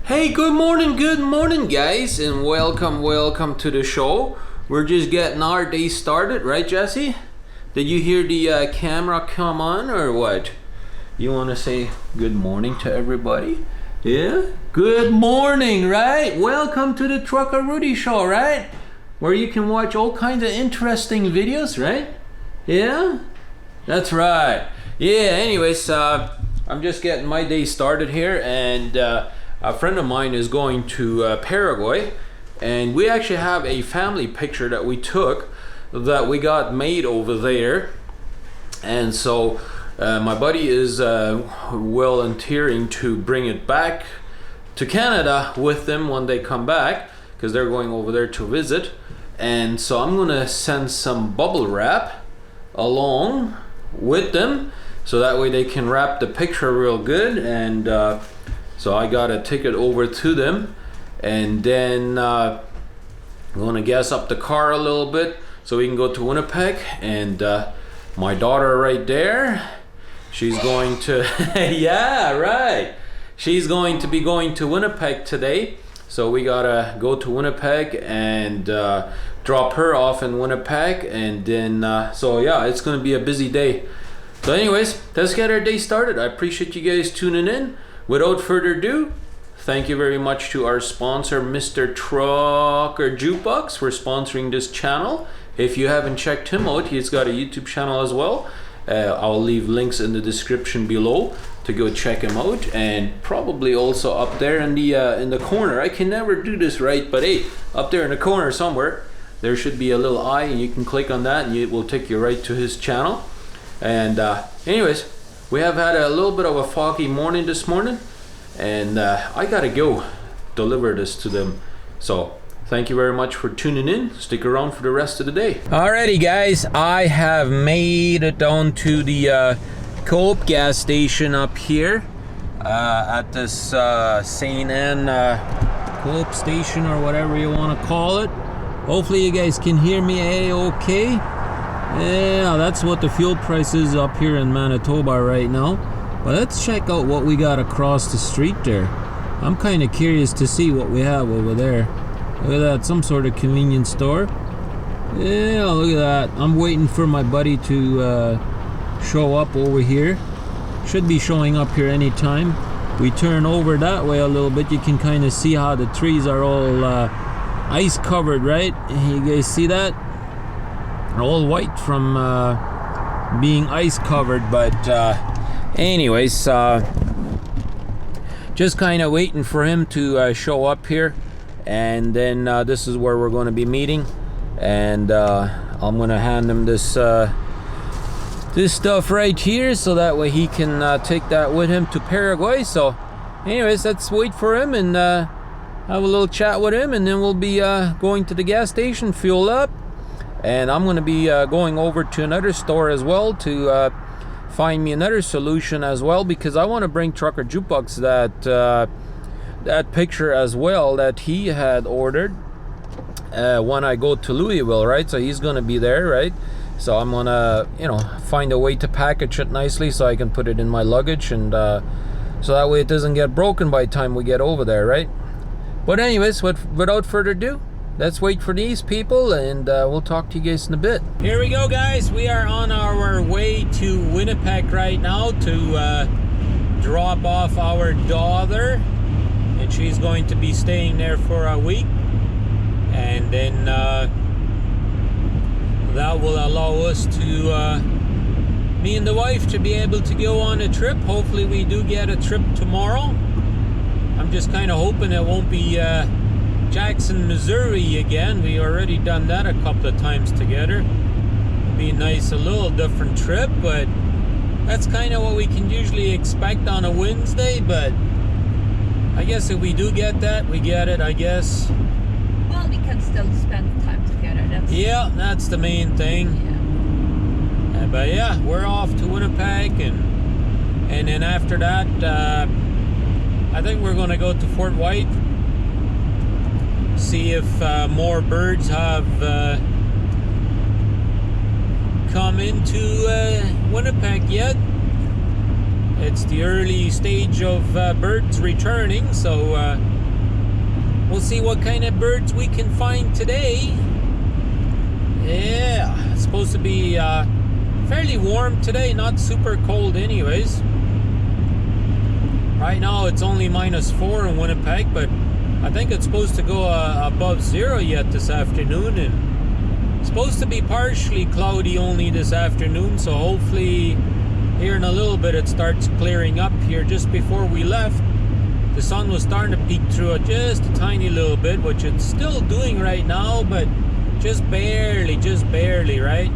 Hey, good morning guys, and welcome to the show. We're just getting our day started, right Jesse? Did you hear the camera come on or what? You want to say good morning to everybody? Yeah? Good morning, right? Welcome to the Trucker Rudi show, right? Where you can watch all kinds of interesting videos, right? Yeah? That's right. Yeah, anyways, I'm just getting my day started here, and a friend of mine is going to Paraguay, and we actually have a family picture that we took that we got made over there. And so my buddy is volunteering to bring it back to Canada with them when they come back, because they're going over there to visit. And so I'm gonna send some bubble wrap along with them, so that way they can wrap the picture real good. And so I got a ticket over to them, and then I'm gonna gas up the car a little bit so we can go to Winnipeg. And my daughter right there, she's going to yeah, right, she's going to be going to Winnipeg today, so we gotta go to Winnipeg and drop her off in Winnipeg. And then so yeah, it's gonna be a busy day. So anyways, let's get our day started. I appreciate you guys tuning in. Without further ado, thank you very much to our sponsor, Mr. Trucker Jukebox, for sponsoring this channel. If you haven't checked him out, he's got a YouTube channel as well. I'll leave links in the description below to go check him out, and probably also up there in the corner. I can never do this right, but hey, up there in the corner somewhere, there should be a little eye, and you can click on that, and it will take you right to his channel. And anyways, we have had a little bit of a foggy morning this morning, and I gotta go deliver this to them. So thank you very much for tuning in. Stick around for the rest of the day. Alrighty guys, I have made it down to the Co-op gas station up here at this St. Anne Co-op station, or whatever you want to call it. Hopefully you guys can hear me okay. Yeah, that's what the fuel price is up here in Manitoba right now. But let's check out what we got across the street there. I'm kind of curious to see what we have over there. Look at that, some sort of convenience store. Yeah, look at that. I'm waiting for my buddy to show up over here. Should be showing up here anytime. We turn over that way a little bit, you can kind of see how the trees are all ice covered, right? You guys see that? All white from being ice covered. But anyways, just kind of waiting for him to show up here, and then this is where we're going to be meeting. And I'm going to hand him this this stuff right here, so that way he can take that with him to Paraguay. So anyways, let's wait for him and have a little chat with him, and then we'll be going to the gas station, fuel up. And I'm going to be going over to another store as well to find me another solution as well, because I want to bring Trucker Jukebox that picture as well that he had ordered when I go to Louisville, right? So he's going to be there, right? So I'm going to, find a way to package it nicely so I can put it in my luggage, and so that way it doesn't get broken by the time we get over there, right? But anyways, without further ado, let's wait for these people, and we'll talk to you guys in a bit. Here we go, guys. We are on our way to Winnipeg right now to drop off our daughter, and she's going to be staying there for a week. And then that will allow us to, me and the wife, to be able to go on a trip. Hopefully we do get a trip tomorrow. I'm just kind of hoping it won't be Jackson, Missouri again. We already done that a couple of times together. It'd be nice, a little different trip, but that's kind of what we can usually expect on a Wednesday. But I guess if we do get that, we get it, I guess. Well, we can still spend time together. That's the main thing. Yeah. But yeah, we're off to Winnipeg, and then after that, I think we're going to go to Fort White, see if more birds have come into Winnipeg yet. It's the early stage of birds returning, so we'll see what kind of birds we can find today. Yeah, it's supposed to be fairly warm today, not super cold anyways. Right now it's only -4 in Winnipeg, but I think it's supposed to go above 0 yet this afternoon, and it's supposed to be partially cloudy only this afternoon, so hopefully here in a little bit it starts clearing up here. Just before we left, the sun was starting to peek through it just a tiny little bit, which it's still doing right now, but just barely, right?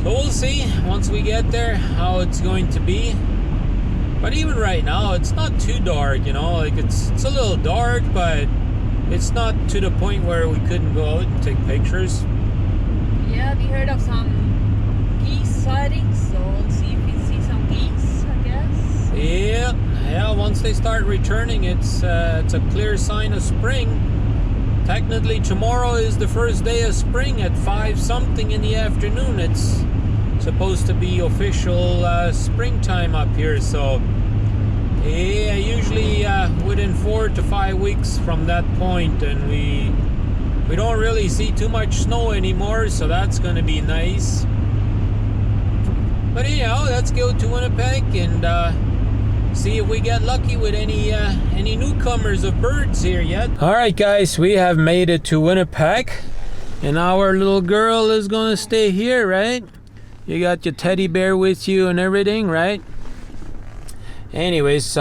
So we'll see once we get there how it's going to be. But even right now, it's not too dark, you know, like it's a little dark, but it's not to the point where we couldn't go out and take pictures. Yeah, we heard of some geese sightings, so we'll see if we see some geese, I guess. Yeah, once they start returning, it's a clear sign of spring. Technically, tomorrow is the first day of spring at 5 something in the afternoon. It's supposed to be official springtime up here, so yeah, usually within 4 to 5 weeks from that point, and we don't really see too much snow anymore, so that's going to be nice. But anyhow, let's go to Winnipeg and see if we get lucky with any newcomers of birds here yet. All right, guys, we have made it to Winnipeg, and our little girl is gonna stay here, right? You got your teddy bear with you and everything, right? Anyways,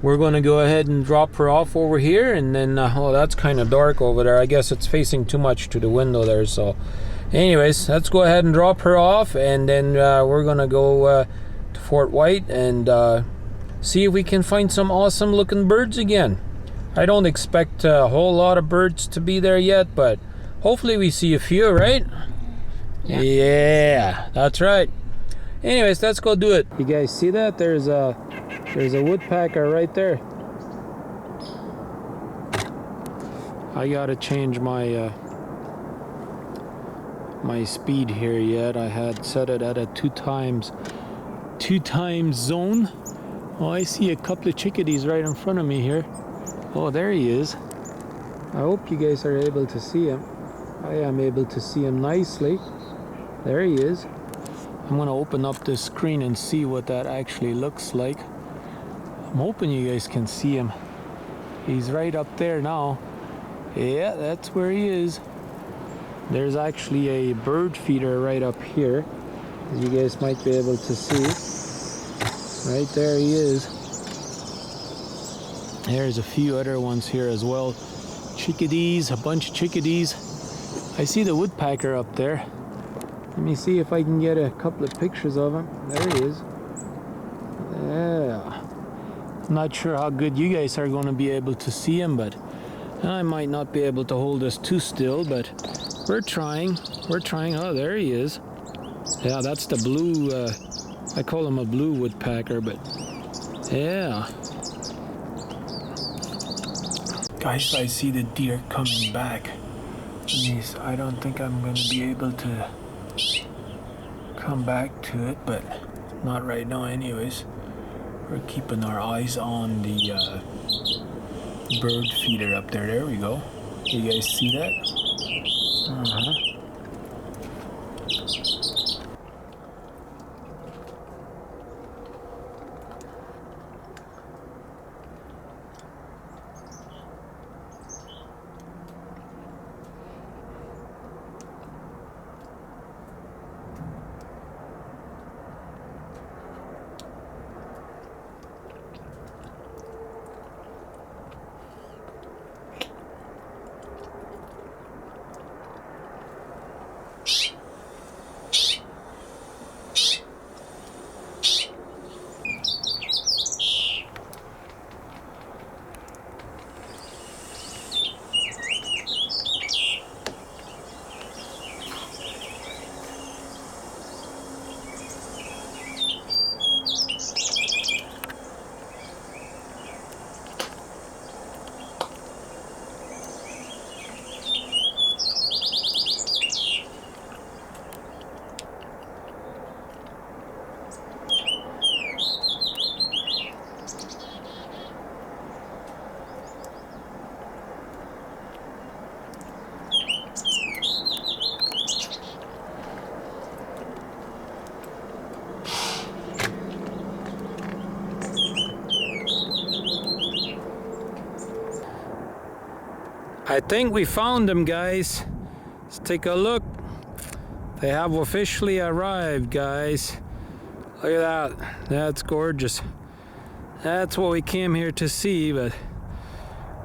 we're gonna go ahead and drop her off over here, and then oh, that's kind of dark over there. I guess it's facing too much to the window there, so anyways, let's go ahead and drop her off, and then we're gonna go to Fort White and see if we can find some awesome looking birds again. I don't expect a whole lot of birds to be there yet, but hopefully we see a few, right? Yeah, that's right. Anyways, let's go do it. You guys see that? There's a woodpecker right there. I gotta change my my speed here yet. I had set it at a two times zone. Oh, I see a couple of chickadees right in front of me here. Oh, there he is. I hope you guys are able to see him. I am able to see him nicely. There he is. I'm gonna open up this screen and see what that actually looks like. I'm hoping you guys can see him. He's right up there now. Yeah, that's where he is. There's actually a bird feeder right up here, as you guys might be able to see. Right there he is. There's a few other ones here as well. Chickadees, a bunch of chickadees. I see the woodpecker up there. Let me see if I can get a couple of pictures of him. There he is. Yeah. I'm not sure how good you guys are going to be able to see him, but I might not be able to hold this too still, but we're trying. We're trying. Oh, there he is. Yeah, that's the blue, I call him a blue woodpecker, but yeah. Guys, I see the deer coming back. I don't think I'm going to be able to come back to it, but not right now anyways. We're keeping our eyes on the bird feeder up there. There we go. You guys see that? I think we found them, guys. Let's take a look. They have officially arrived, guys. Look at that. That's gorgeous. That's what we came here to see, but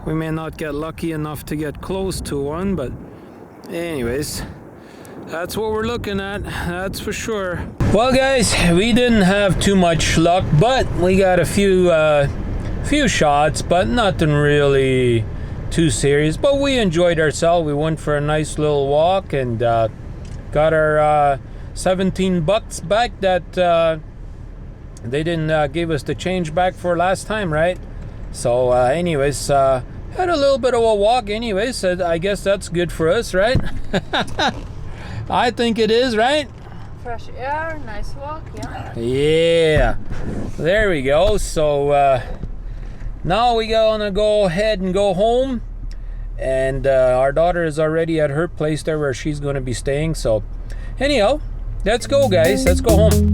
we may not get lucky enough to get close to one, but anyways, that's what we're looking at, that's for sure. Well, guys, we didn't have too much luck, but we got a few shots, but nothing really too serious. But we enjoyed ourselves. We went for a nice little walk and got our 17 bucks back that they didn't give us the change back for last time, right? So anyways, had a little bit of a walk anyways. I guess that's good for us, right? I think it is, right? Fresh air, nice walk, yeah. Yeah, there we go. So now we gonna go ahead and go home, and our daughter is already at her place there where she's gonna be staying. So anyhow, let's go, guys, let's go home.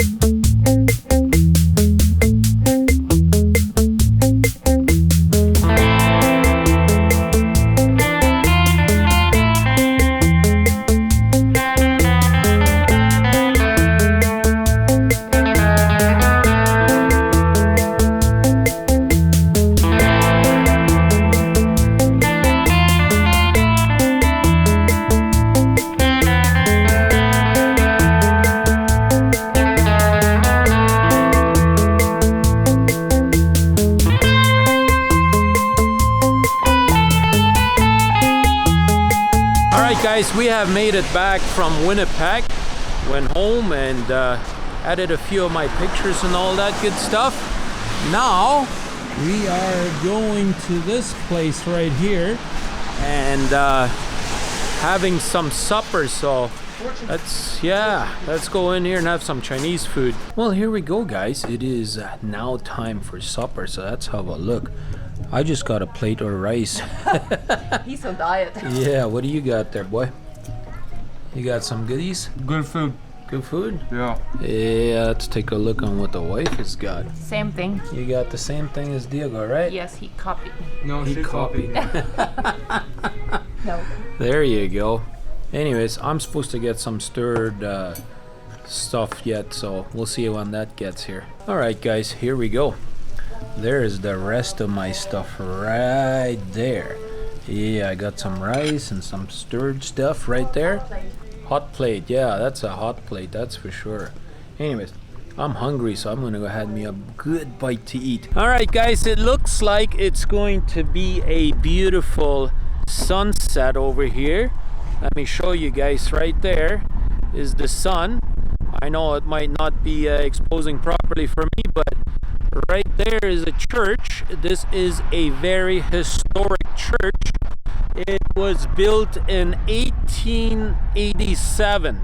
Guys, we have made it back from Winnipeg. Went home and added a few of my pictures and all that good stuff. Now we are going to this place right here and having some supper. So let's go in here and have some Chinese food. Well, here we go, guys. It is now time for supper, so let's have a look. I just got a plate of rice. He's on diet. Yeah, what do you got there, boy? You got some goodies? Good food. Good food? Yeah. Yeah, let's take a look on what the wife has got. Same thing. You got the same thing as Diego, right? Yes, he copied. No, He she copied. No. There you go. Anyways, I'm supposed to get some stirred stuff yet, so we'll see when that gets here. Alright, guys, here we go. There's the rest of my stuff right there. Yeah, I got some rice and some stirred stuff right there. Hot plate, yeah, that's a hot plate, that's for sure. Anyways, I'm hungry, so I'm gonna go have me a good bite to eat. Alright, guys, it looks like it's going to be a beautiful sunset over here. Let me show you guys. Right there is the sun. I know it might not be exposing properly for me, but right there is a church. This is a very historic church. It was built in 1887.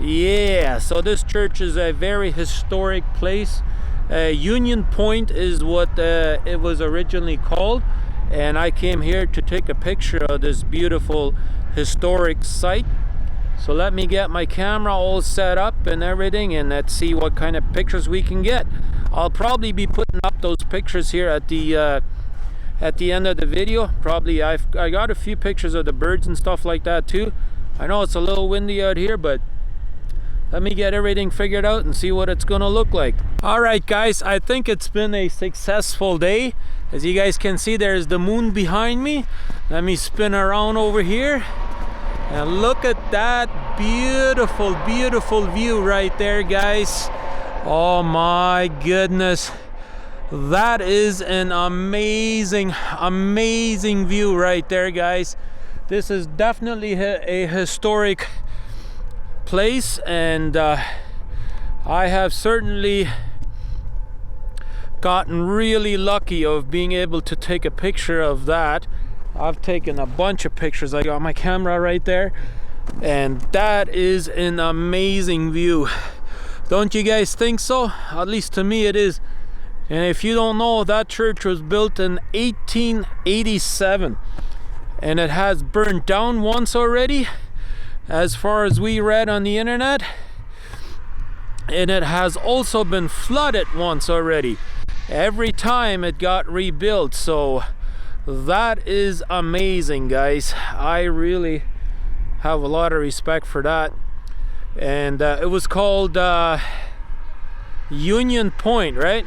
Yeah, so this church is a very historic place. Union Point is what it was originally called, and I came here to take a picture of this beautiful historic site. So let me get my camera all set up and everything, and let's see what kind of pictures we can get. I'll probably be putting up those pictures here at the end of the video. Probably I got a few pictures of the birds and stuff like that too. I know it's a little windy out here, but let me get everything figured out and see what it's gonna look like. Alright, guys, I think it's been a successful day. As you guys can see, there's the moon behind me. Let me spin around over here. And look at that beautiful, beautiful view right there, guys. Oh my goodness. That is an amazing, amazing view right there, guys. This is definitely a historic place, and I have certainly gotten really lucky of being able to take a picture of that. I've taken a bunch of pictures. I got my camera right there, and that is an amazing view. Don't you guys think so? At least to me it is. And if you don't know, that church was built in 1887, and it has burned down once already, as far as we read on the internet, and it has also been flooded once already. Every time it got rebuilt. So That is amazing, guys. I really have a lot of respect for that. And it was called Union Point, right?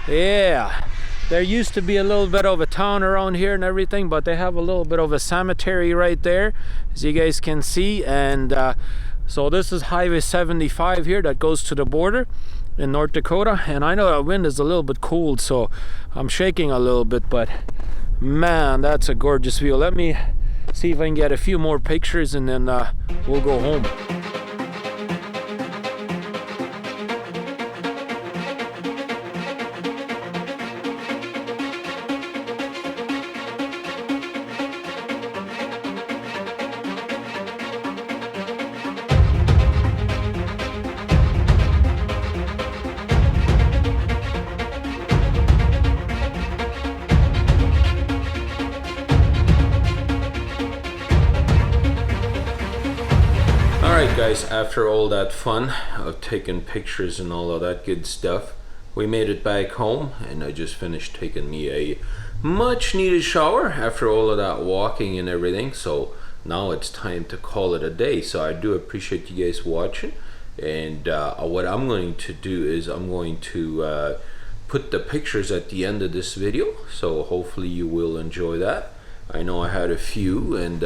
Yeah. There used to be a little bit of a town around here and everything, but they have a little bit of a cemetery right there, as you guys can see. And so this is Highway 75 here that goes to the border in North Dakota. And I know the wind is a little bit cold, so I'm shaking a little bit, but man, that's a gorgeous view. Let me see if I can get a few more pictures and then we'll go home. Alright guys, after all that fun of taking pictures and all of that good stuff, we made it back home, and I just finished taking me a much needed shower after all of that walking and everything. So now it's time to call it a day. So I do appreciate you guys watching, and what I'm going to do is I'm going to put the pictures at the end of this video, so hopefully you will enjoy that. I know I had a few, and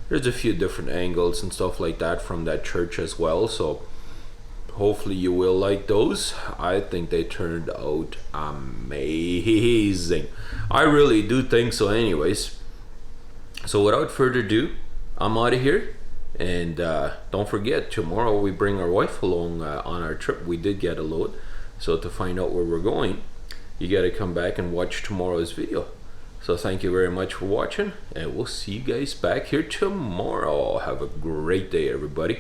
there's a few different angles and stuff like that from that church as well, so hopefully you will like those. I think they turned out amazing. I really do think so anyways. So without further ado, I'm out of here, and don't forget, tomorrow we bring our wife along on our trip. We did get a load, so to find out where we're going, you got to come back and watch tomorrow's video. So thank you very much for watching, and we'll see you guys back here tomorrow. Have a great day, everybody.